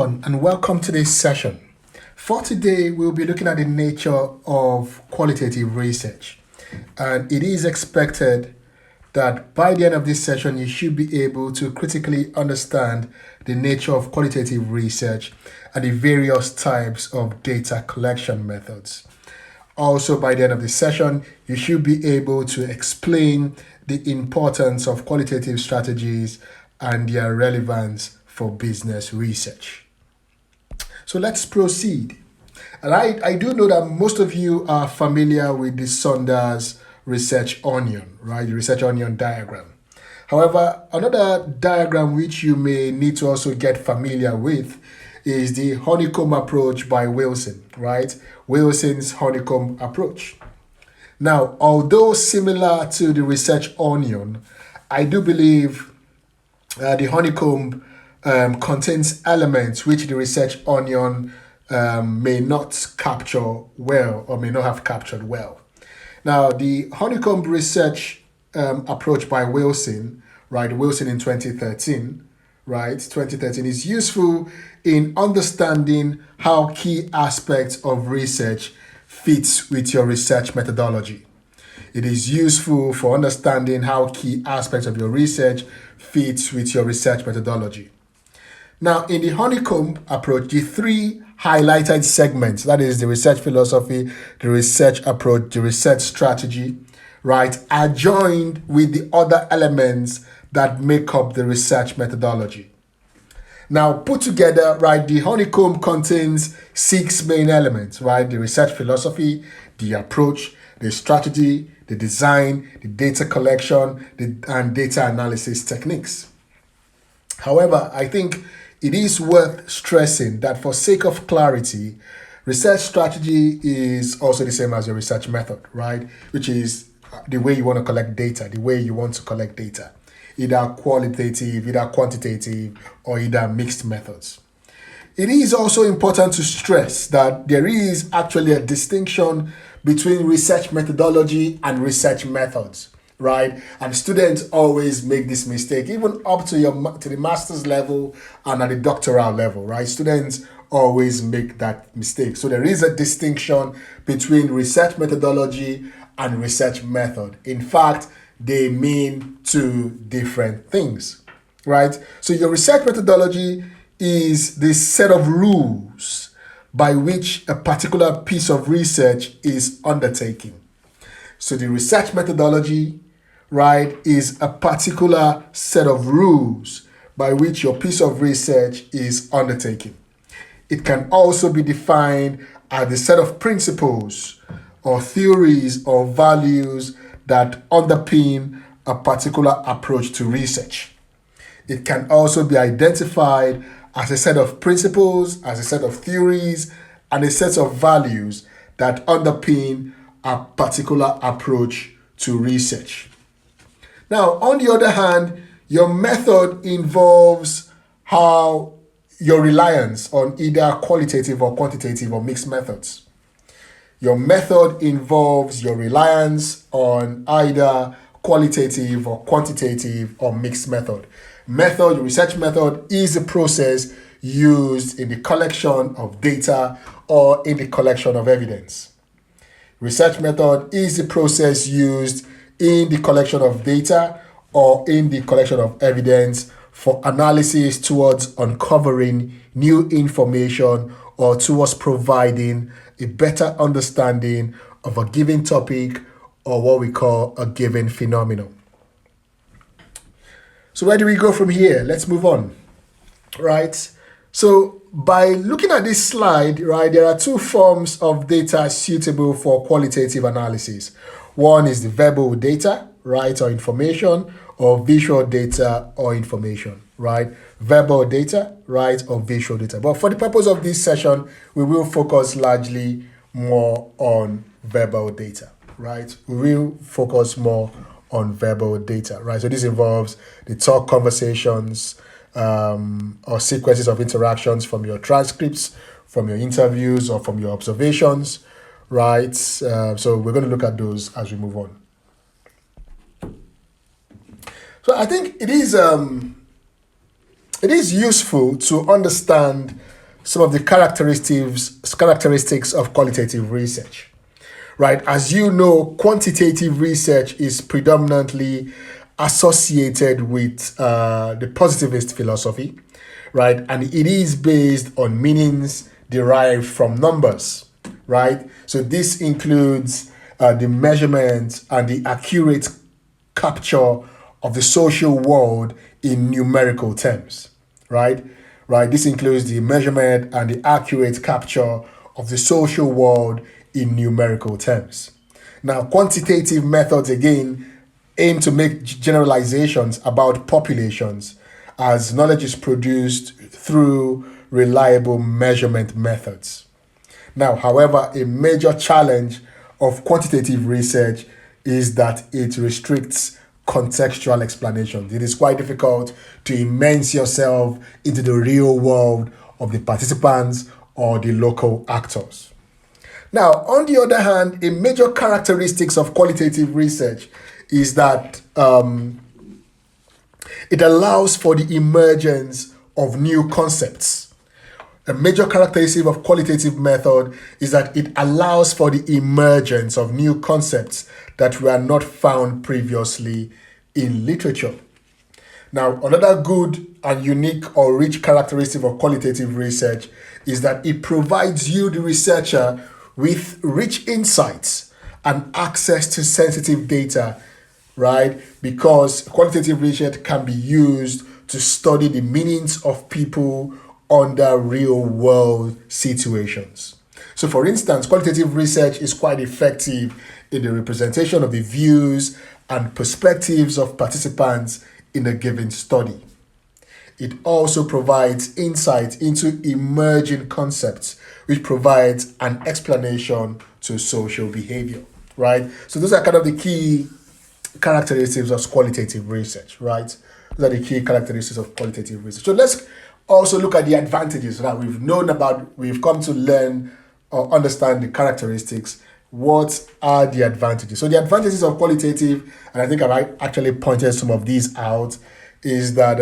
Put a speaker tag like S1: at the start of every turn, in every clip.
S1: And welcome to this session. For today, we'll be looking at the nature of qualitative research. And it is expected that by the end of this session, you should be able to critically understand the nature of qualitative research and the various types of data collection methods. Also, by the end of this session, you should be able to explain the importance of qualitative strategies and their relevance for business research. So let's proceed. And I do know that most of you are familiar with the Saunders research onion, right? The research onion diagram. However, another diagram which you may need to also get familiar with is the honeycomb approach by Wilson, right? Wilson's honeycomb approach. Now, although similar to the research onion, I do believe the honeycomb contains elements which the research onion may not capture well or may not have captured well. Now, the honeycomb research approach by Wilson, right? Wilson in 2013, right? 2013 is useful in understanding how key aspects of research fits with your research methodology. It is useful for understanding how key aspects of your research fits with your research methodology. Now, in the honeycomb approach, the three highlighted segments, that is the research philosophy, the research approach, the research strategy, right, are joined with the other elements that make up the research methodology. Now, put together, right, the honeycomb contains 6 main elements, right? The research philosophy, the approach, the strategy, the design, the data collection, and data analysis techniques. However, I think it is worth stressing that for sake of clarity, research strategy is also the same as your research method, right? Which is the way you want to collect data, the way you want to collect data, either qualitative, either quantitative, or either mixed methods. It is also important to stress that there is actually a distinction between research methodology and research methods, right? And students always make this mistake, even up to the master's level and at the doctoral level, right? Students always make that mistake. So there is a distinction between research methodology and research method. In fact, they mean two different things, right? So your research methodology is this set of rules by which a particular piece of research is undertaken. So the research methodology, right, is a particular set of rules by which your piece of research is undertaken. It can also be defined as a set of principles or theories or values that underpin a particular approach to research. It can also be identified as a set of principles, as a set of theories, and a set of values that underpin a particular approach to research. Now, on the other hand, your method involves how your reliance on either qualitative or quantitative or mixed methods. Your method involves your reliance on either qualitative or quantitative or mixed method. Research method is a process used in the collection of data or in the collection of evidence. Research method is the process used in the collection of data or in the collection of evidence for analysis towards uncovering new information or towards providing a better understanding of a given topic or what we call a given phenomenon. So where do we go from here? Let's move on, right? So by looking at this slide, right, there are two forms of data suitable for qualitative analysis. One is the verbal data, right, or information, or visual data or information, right? Verbal data, right, or visual data. But for the purpose of this session, we will focus largely more on verbal data, right? We will focus more on verbal data, right? So this involves the talk conversations or sequences of interactions from your transcripts, from your interviews, or from your observations, right? So we're going to look at those as we move on. So I think it is useful to understand some of the characteristics of qualitative research. Right, as you know, quantitative research is predominantly associated with the positivist philosophy, right? And it is based on meanings derived from numbers, right? So this includes the measurement and the accurate capture of the social world in numerical terms, right? Right. This includes the measurement and the accurate capture of the social world in numerical terms. Now, quantitative methods again aim to make generalizations about populations as knowledge is produced through reliable measurement methods. Now, however, a major challenge of quantitative research is that it restricts contextual explanations. It is quite difficult to immerse yourself into the real world of the participants or the local actors. Now, on the other hand, a major characteristics of qualitative research is that it allows for the emergence of new concepts. A major characteristic of qualitative method is that it allows for the emergence of new concepts that were not found previously in literature. Now, another good and unique or rich characteristic of qualitative research is that it provides you, the researcher, with rich insights and access to sensitive data, right? Because qualitative research can be used to study the meanings of people under real world situations. So for instance, qualitative research is quite effective in the representation of the views and perspectives of participants in a given study. It also provides insight into emerging concepts, which provides an explanation to social behavior, right? So those are kind of the key characteristics of qualitative research, right? Those are the key characteristics of qualitative research. So let's also look at the advantages that we've come to learn or understand the characteristics. What are the advantages? So the advantages of qualitative, and I think I've actually pointed some of these out, is that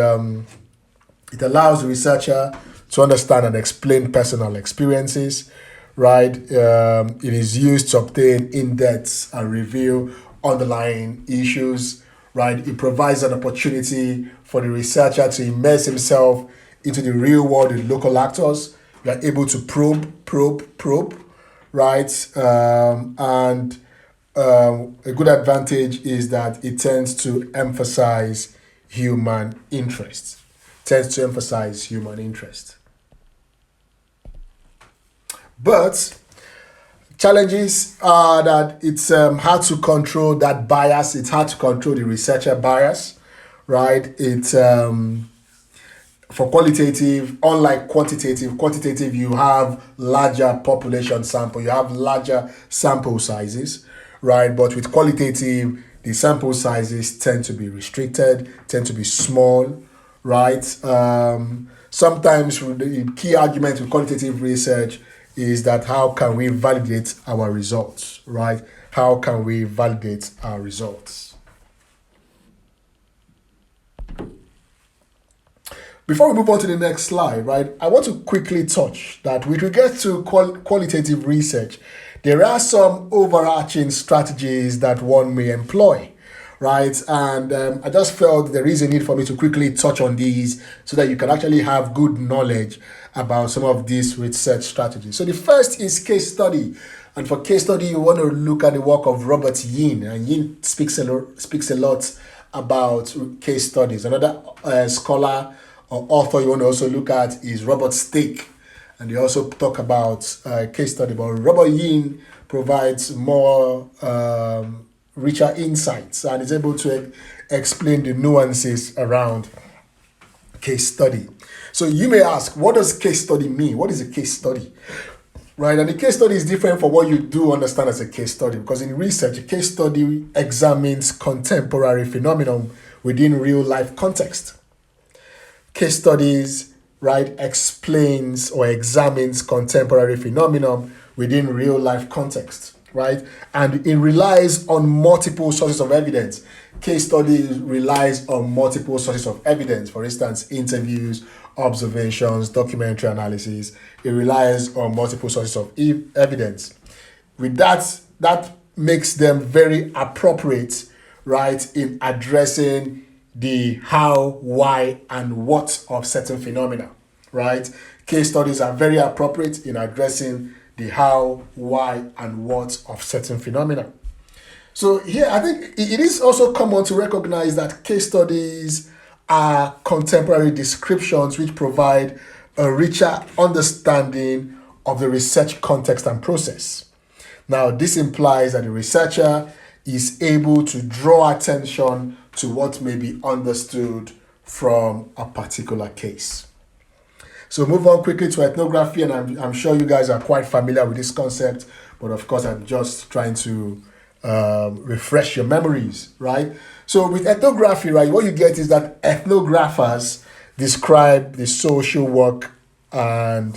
S1: it allows the researcher to understand and explain personal experiences, right? It is used to obtain in-depth and reveal underlying issues, right? It provides an opportunity for the researcher to immerse himself into the real world with local actors. You are able to probe, right? And a good advantage is that it tends to emphasize human interest. But challenges are that it's hard to control that bias. It's hard to control the researcher bias, right? It's for qualitative, unlike quantitative, you have larger population sample, you have larger sample sizes, right? But with qualitative, the sample sizes tend to be restricted, tend to be small, right? Sometimes the key argument with qualitative research is that how can we validate our results, right? How can we validate our results? Before we move on to the next slide, right, I want to quickly touch that with regards to qualitative research, there are some overarching strategies that one may employ, right? And I just felt there is a need for me to quickly touch on these so that you can actually have good knowledge about some of these research strategies. So the first is case study. And for case study, you want to look at the work of Robert Yin. And Yin speaks a lot about case studies. Another scholar or author you want to also look at is Robert Stake, and they also talk about case study. But Robert Yin provides more richer insights and is able to explain the nuances around case study. So you may ask, what does case study mean? What is a case study? Right, and the case study is different from what you do understand as a case study, because in research, a case study examines contemporary phenomenon within real life context. Case studies, right, explains or examines contemporary phenomenon within real life context, right? And it relies on multiple sources of evidence. Case study relies on multiple sources of evidence, for instance, interviews, observations, documentary analysis. It relies on multiple sources of evidence. With that makes them very appropriate, right, in addressing the how, why, and what of certain phenomena, right? Case studies are very appropriate in addressing the how, why, and what of certain phenomena. So here, I think it is also common to recognize that case studies are contemporary descriptions which provide a richer understanding of the research context and process. Now, this implies that the researcher is able to draw attention to what may be understood from a particular case. So move on quickly to ethnography, and I'm sure you guys are quite familiar with this concept, but of course I'm just trying to refresh your memories, right? So with ethnography, right, what you get is that ethnographers describe the social work and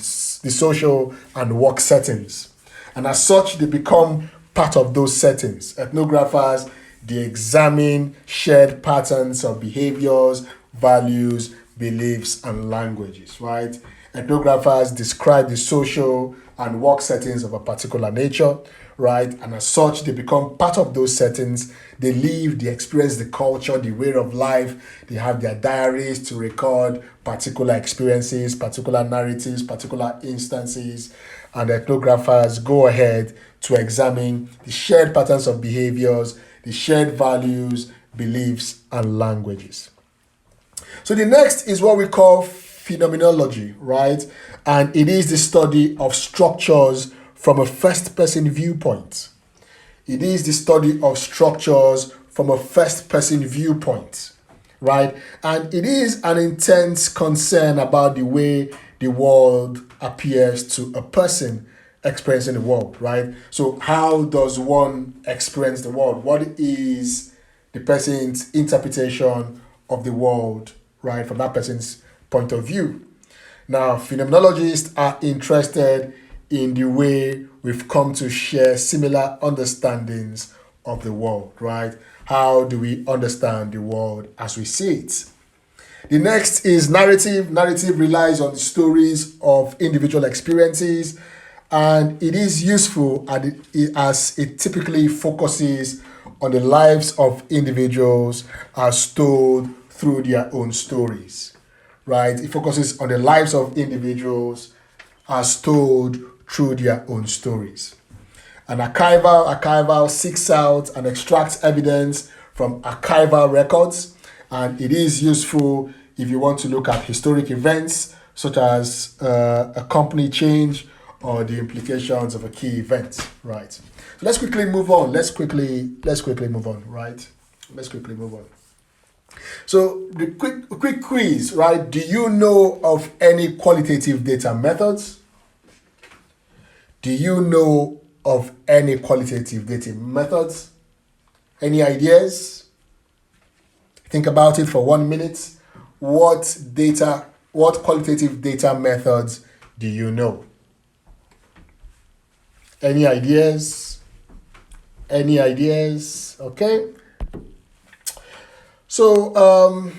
S1: work settings, and as such they become part of those settings. Ethnographers, they examine shared patterns of behaviors, values, beliefs, and languages, right? Ethnographers describe the social and work settings of a particular nature, right? And as such, they become part of those settings. They live, they experience the culture, the way of life. They have their diaries to record particular experiences, particular narratives, particular instances. And ethnographers go ahead to examine the shared patterns of behaviors, the shared values, beliefs, and languages. So the next is what we call phenomenology, right? And it is the study of structures from a first-person viewpoint. It is the study of structures from a first-person viewpoint, right? And it is an intense concern about the way the world appears to a person experiencing the world, right? So how does one experience the world? What is the person's interpretation of the world, right, from that person's point of view? Now, phenomenologists are interested in the way we've come to share similar understandings of the world, right? How do we understand the world as we see it? The next is narrative. Narrative relies on the stories of individual experiences, and it is useful as it typically focuses on the lives of individuals as told through their own stories, right? It focuses on the lives of individuals as told through their own stories. An archival seeks out and extracts evidence from archival records, and it is useful if you want to look at historic events such as a company change or the implications of a key event, right? So let's quickly move on. Let's quickly move on, right? Let's quickly move on. So the quick quiz, right? Do you know of any qualitative data methods? Do you know of any qualitative data methods? Any ideas? Think about it for 1 minute. What qualitative data methods do you know? Any ideas? Any ideas? Okay. So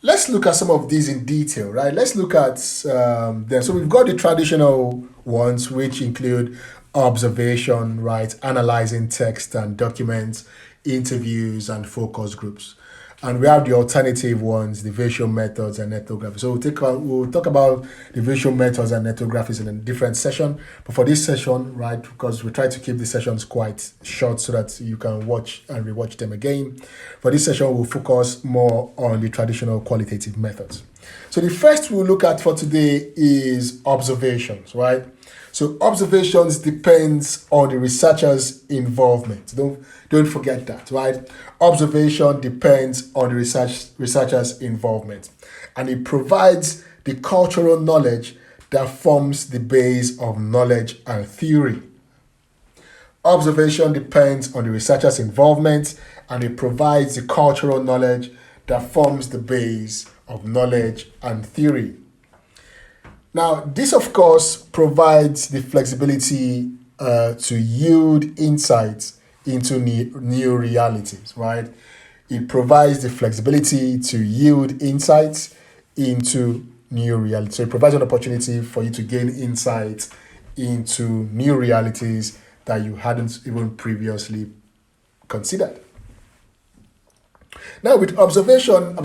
S1: let's look at some of these in detail, right? Let's look at them. So we've got the traditional ones, which include observation, right? Analyzing text and documents, interviews, and focus groups. And we have the alternative ones, the visual methods and ethnography. So we'll talk about the visual methods and ethnographies in a different session. But for this session, right, because we try to keep the sessions quite short so that you can watch and rewatch them again. For this session, we'll focus more on the traditional qualitative methods. So the first we'll look at for today is observations, right? So observations depends on the researcher's involvement. Don't forget that, right? Observation depends on the researcher's involvement, and it provides the cultural knowledge that forms the base of knowledge and theory. Observation depends on the researcher's involvement, and it provides the cultural knowledge that forms the base of knowledge and theory. Now, this, of course, provides the flexibility to yield insights into new realities, right? It provides the flexibility to yield insights into new reality. So it provides an opportunity for you to gain insight into new realities that you hadn't even previously considered. Now, with observation,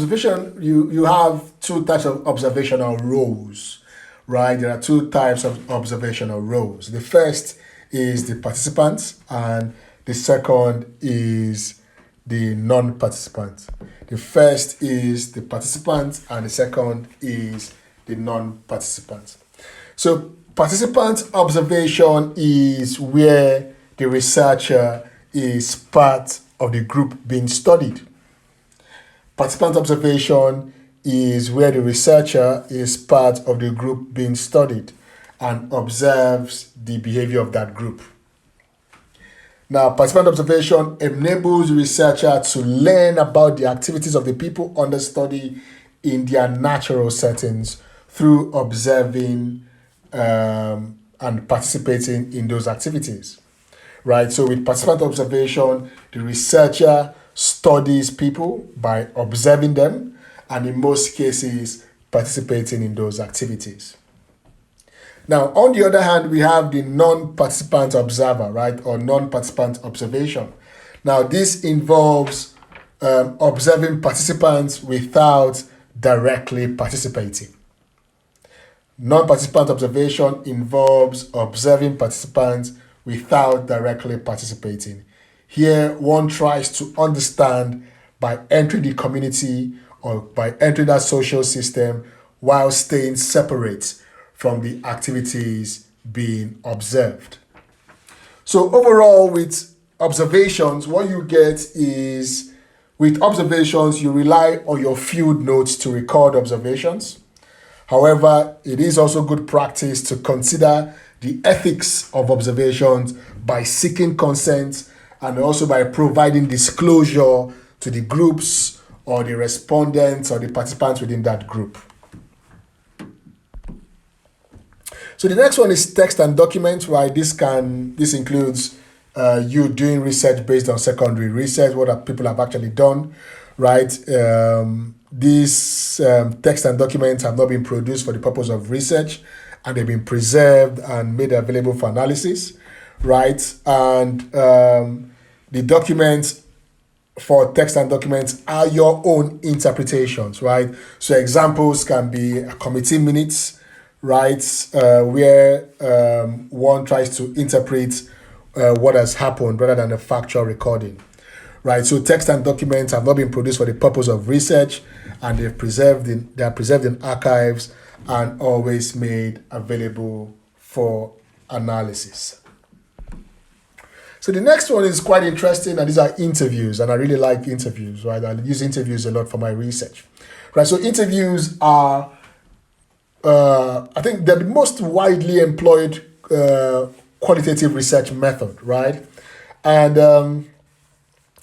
S1: you have two types of observational roles, right? There are two types of observational roles. The first is the participant, and the second is the non-participant. The first is the participant, and the second is the non-participant. So, participant observation is where the researcher is part of the group being studied. Participant observation is where the researcher is part of the group being studied and observes the behavior of that group. Now, participant observation enables the researcher to learn about the activities of the people under study in their natural settings through observing and participating in those activities. Right? So with participant observation, the researcher studies people by observing them and in most cases participating in those activities. Now, on the other hand, we have the non-participant observer, right, or non-participant observation. Now, this involves observing participants without directly participating. Non-participant observation involves observing participants without directly participating. Here, one tries to understand by entering the community or by entering that social system while staying separate from the activities being observed. So overall, with observations, what you get is, with observations, you rely on your field notes to record observations. However, it is also good practice to consider the ethics of observations by seeking consent and also by providing disclosure to the groups or the respondents or the participants within that group. So the next one is text and document, right? This includes you doing research based on secondary research, what people have actually done, right? These text and documents have not been produced for the purpose of research, and they've been preserved and made available for analysis, right? And the documents for text and documents are your own interpretations, right? So examples can be committee minutes, right, where one tries to interpret what has happened rather than a factual recording, right? So text and documents have not been produced for the purpose of research, and they are preserved in archives and always made available for analysis. So the next one is quite interesting, and these are interviews, and I really like interviews, right? I use interviews a lot for my research, right? So interviews are, I think, they're the most widely employed qualitative research method, right? And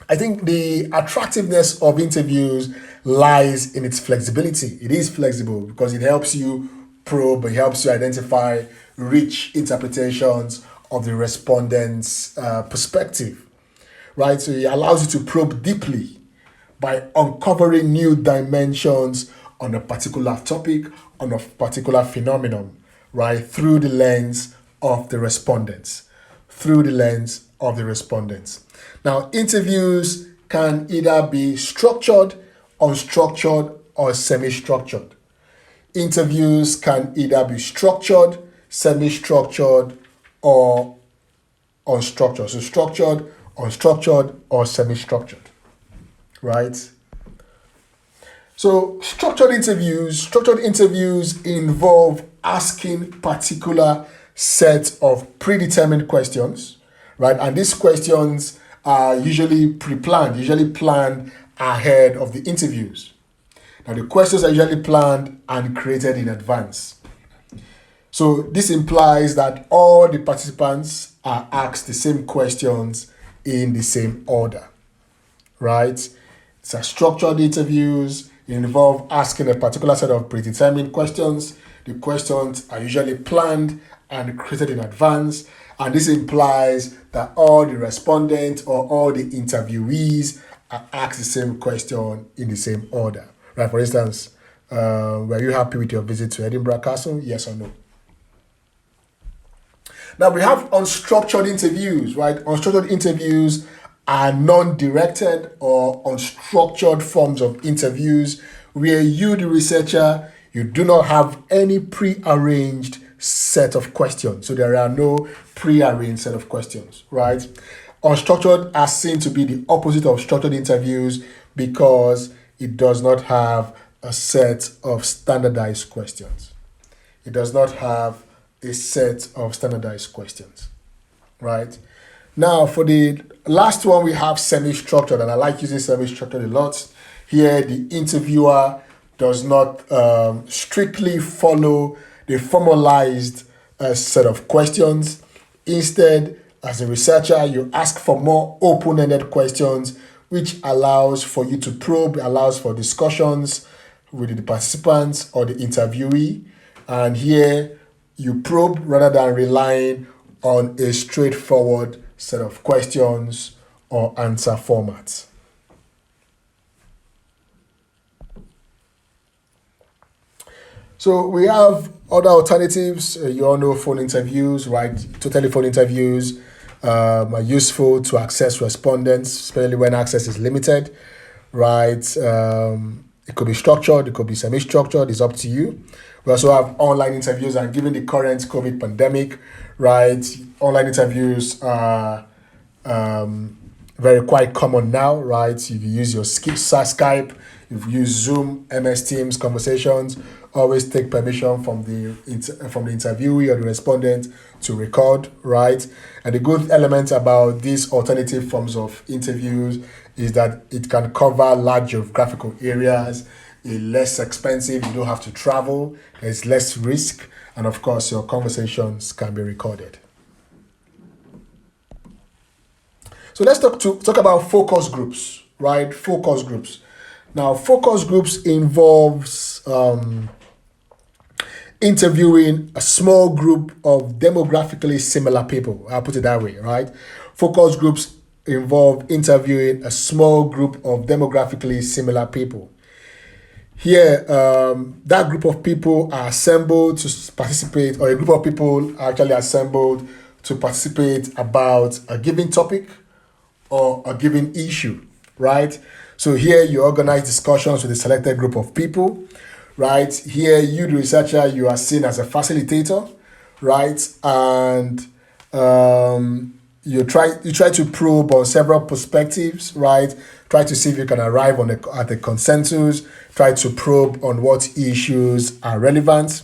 S1: I think the attractiveness of interviews lies in its flexibility. It is flexible because it helps you probe, it helps you identify rich interpretations of the respondent's perspective, right? So it allows you to probe deeply by uncovering new dimensions on a particular topic, on a particular phenomenon, right? Through the lens of the respondents. Now, interviews can either be structured, unstructured, or semi-structured. Interviews can either be structured, semi-structured, or unstructured. So structured, unstructured, or semi-structured, right? So structured interviews involve asking particular sets of predetermined questions, right? And these questions are usually planned ahead of the interviews. Now, the questions are usually planned and created in advance. So this implies that all the participants are asked the same questions in the same order, right? It's a structured interviews involve asking a particular set of predetermined questions. The questions are usually planned and created in advance, and this implies that all the respondents or all the interviewees are asked the same question in the same order, right? For instance, Were you happy with your visit to Edinburgh Castle? Yes or no? Now we have unstructured interviews, right? Unstructured interviews are non-directed or unstructured forms of interviews where you, the researcher, you do not have any pre-arranged set of questions. So there are no pre-arranged set of questions, right? Unstructured are seen to be the opposite of structured interviews because it does not have a set of standardized questions. It does not have a set of standardized questions, right? Now, for the last one, we have semi-structured, and I like using semi-structured a lot. Here, the interviewer does not strictly follow the formalized set of questions. Instead, as a researcher, you ask for more open-ended questions, which allows for you to probe, allows for discussions with the participants or the interviewee. And here, you probe rather than relying on a straightforward set of questions or answer formats. So we have other alternatives. You all know phone interviews, right? Totally phone interviews are useful to access respondents, especially when access is limited, right? It could be structured, it could be semi-structured, it's up to you. We also have online interviews, and given the current COVID pandemic, right, online interviews are very quite common now, right? If you use your Skype, if you use Zoom, MS Teams conversations, always take permission from the interviewee or the respondent to record, right? And the good element about these alternative forms of interviews is that it can cover large geographical areas. It's less expensive, you don't have to travel, there's less risk, and of course your conversations can be recorded. So let's talk about focus groups, right? Focus groups. Now, focus groups involves interviewing a small group of demographically similar people. I'll put it that way, right? Focus groups involve interviewing a small group of demographically similar people. Here, that group of people are assembled to participate, or a group of people are actually assembled to participate about a given topic or a given issue, right? So here you organize discussions with a selected group of people, right? Here you, the researcher, you are seen as a facilitator, right? And you try to probe on several perspectives, right? Try to see if you can arrive at a consensus. Try to probe on what issues are relevant,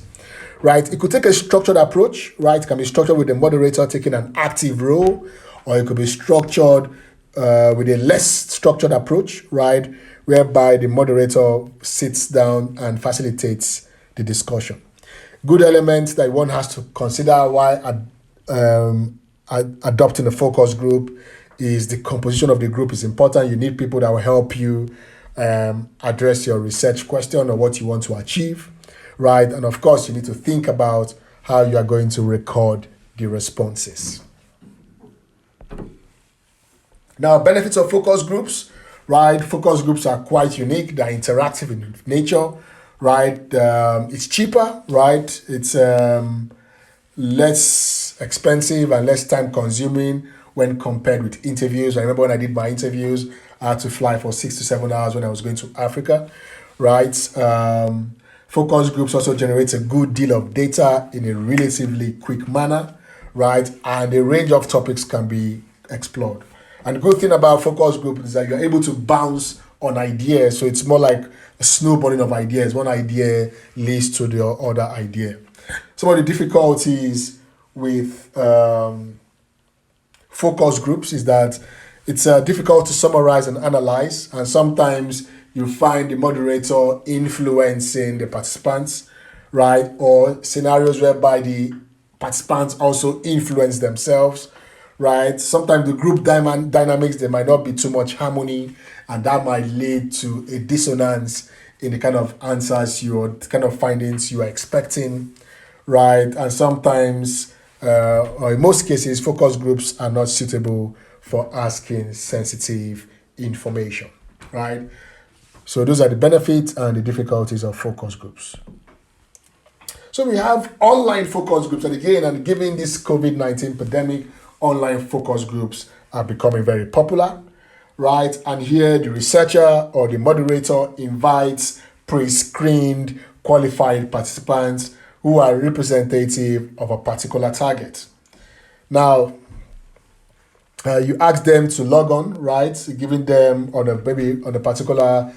S1: right? It could take a structured approach, right? It can be structured with the moderator taking an active role, or it could be structured with a less structured approach, right? Whereby the moderator sits down and facilitates the discussion. Good elements that one has to consider while adopting a focus group is the composition of the group is important. You need people that will help you address your research question or what you want to achieve, right? And of course, you need to think about how you are going to record the responses. Now, benefits of focus groups, right? Focus groups are quite unique. They're interactive in nature, right? It's cheaper, right? It's less expensive and less time consuming when compared with interviews. I remember when I did my interviews, I had to fly for 6 to 7 hours when I was going to Africa, right? Focus groups also generate a good deal of data in a relatively quick manner, right? And a range of topics can be explored. And the good thing about focus group is that you're able to bounce on ideas. So it's more like a snowballing of ideas. One idea leads to the other idea. Some of the difficulties with focus groups is that it's difficult to summarize and analyze. And sometimes you find the moderator influencing the participants, right? Or scenarios whereby the participants also influence themselves, right? Sometimes the group dynamics, there might not be too much harmony, and that might lead to a dissonance in the kind of answers the kind of findings you are expecting, right? And sometimes, or in most cases, focus groups are not suitable for asking sensitive information, right? So those are the benefits and the difficulties of focus groups. So we have online focus groups, and again, and given this COVID-19 pandemic, online focus groups are becoming very popular, right? And here the researcher or the moderator invites pre-screened qualified participants who are representative of a particular target. Now, you ask them to log on, right? Giving them maybe on a particular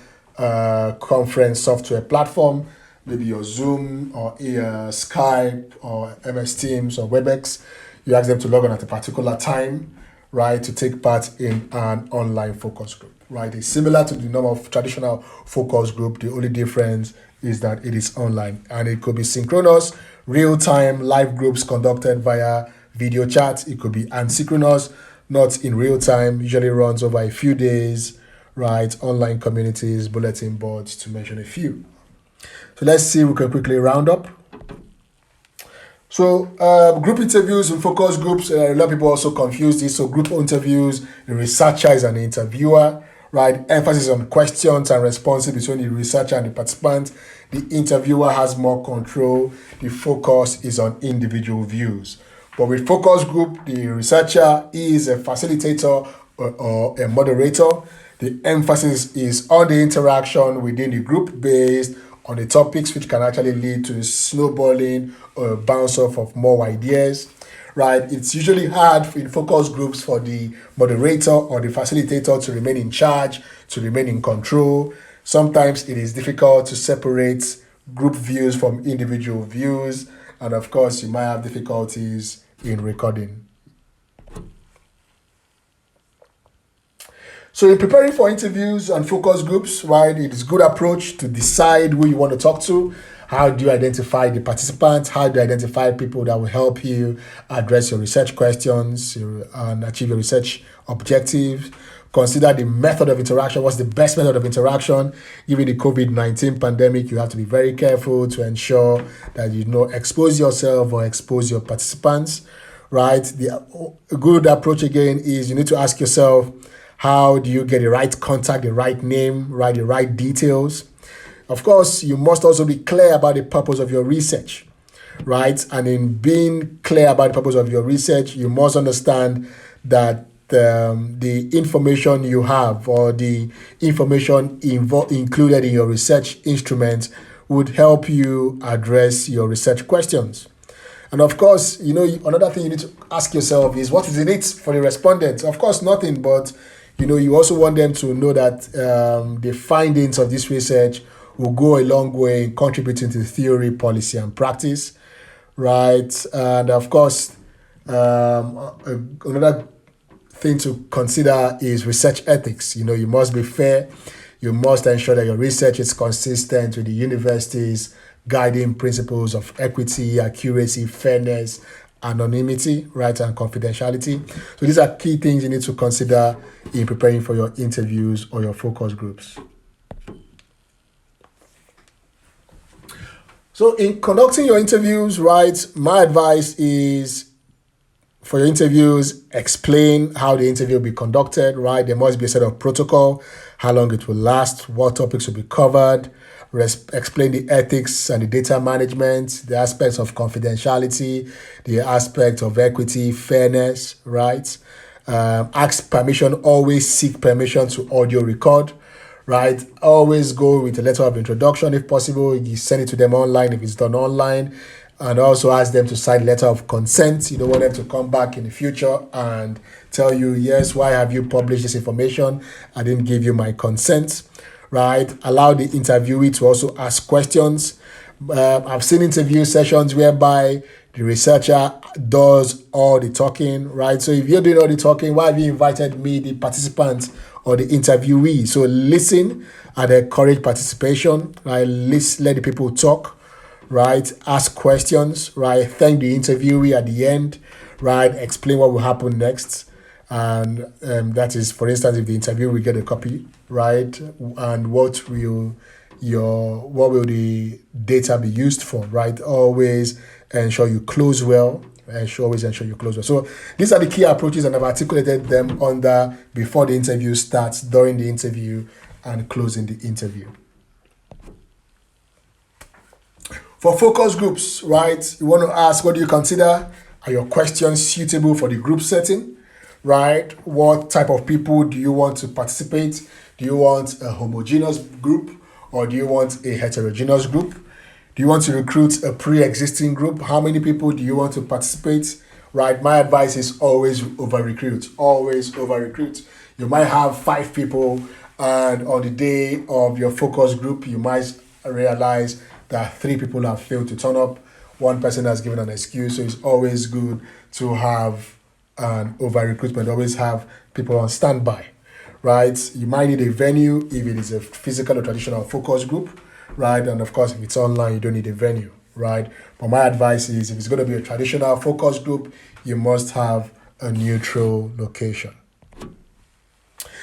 S1: conference software platform, maybe your Zoom or Skype or MS Teams or WebEx. You ask them to log on at a particular time, right, to take part in an online focus group, right? It's similar to the normal traditional focus group. The only difference is that it is online, and it could be synchronous, real-time live groups conducted via video chat. It could be asynchronous, not in real time, usually runs over a few days, right? Online communities, bulletin boards, to mention a few. So let's see, we can quickly round up. So group interviews and focus groups, a lot of people also confuse this. So group interviews, the researcher is an interviewer, right? Emphasis on questions and responses between the researcher and the participant. The interviewer has more control. The focus is on individual views. But with focus group, the researcher is a facilitator or a moderator. The emphasis is on the interaction within the group based on the topics, which can actually lead to snowballing or a bounce off of more ideas, right? It's usually hard in focus groups for the moderator or the facilitator to remain in charge, to remain in control. Sometimes it is difficult to separate group views from individual views. And of course, you might have difficulties in recording. So in preparing for interviews and focus groups, right, it is a good approach to decide who you want to talk to. How do you identify the participants? How do you identify people that will help you address your research questions and achieve your research objectives? Consider the method of interaction. What's the best method of interaction? Given the COVID-19 pandemic, you have to be very careful to ensure that you don't expose yourself or expose your participants, right? A good approach again is you need to ask yourself, how do you get the right contact, the right name, right, the right details? Of course, you must also be clear about the purpose of your research, right? And in being clear about the purpose of your research, you must understand that the information you have or the information included in your research instrument would help you address your research questions. And of course, another thing you need to ask yourself is, what is in it for the respondents? Of course, nothing, but you also want them to know that the findings of this research will go a long way in contributing to theory, policy, and practice, right? And of course, another thing to consider is research ethics. You must be fair. You must ensure that your research is consistent with the university's guiding principles of equity, accuracy, fairness, anonymity, right, and confidentiality. So these are key things you need to consider in preparing for your interviews or your focus groups. So in conducting your interviews, right, my advice is for your interviews, explain how the interview will be conducted, right? There must be a set of protocol, how long it will last, what topics will be covered, explain the ethics and the data management, the aspects of confidentiality, the aspect of equity, fairness, right? Ask permission, always seek permission to audio record, right? Always go with a letter of introduction if possible. You send it to them online if it's done online. And also ask them to sign a letter of consent. You don't want them to come back in the future and tell you, yes, why have you published this information? I didn't give you my consent, right? Allow the interviewee to also ask questions. I've seen interview sessions whereby the researcher does all the talking, right? So if you're doing all the talking, why have you invited me, the participant or the interviewee? So listen and encourage participation, right? Let the people talk, right? Ask questions, right? Thank the interviewee at the end, right? Explain what will happen next. And that is, for instance, if the interview will get a copy, right? And what will the data be used for, right? Always ensure you close well. Always ensure you close well. So these are the key approaches, and I've articulated them before the interview starts, during the interview, and closing the interview. For focus groups, right, you want to ask, what do you consider are your questions suitable for the group setting, right? What type of people do you want to participate? Do you want a homogeneous group or do you want a heterogeneous group? Do you want to recruit a pre-existing group? How many people do you want to participate? Right, my advice is always over-recruit, always over-recruit. You might have 5 people and on the day of your focus group, you might realize that 3 people have failed to turn up. One person has given an excuse, so it's always good to have an over-recruitment, always have people on standby, right? You might need a venue if it is a physical or traditional focus group, right? And of course, if it's online, you don't need a venue, right? But my advice is if it's going to be a traditional focus group, you must have a neutral location.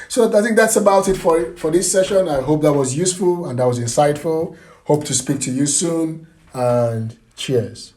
S1: So I think that's about it for this session. I hope that was useful and that was insightful. Hope to speak to you soon and cheers.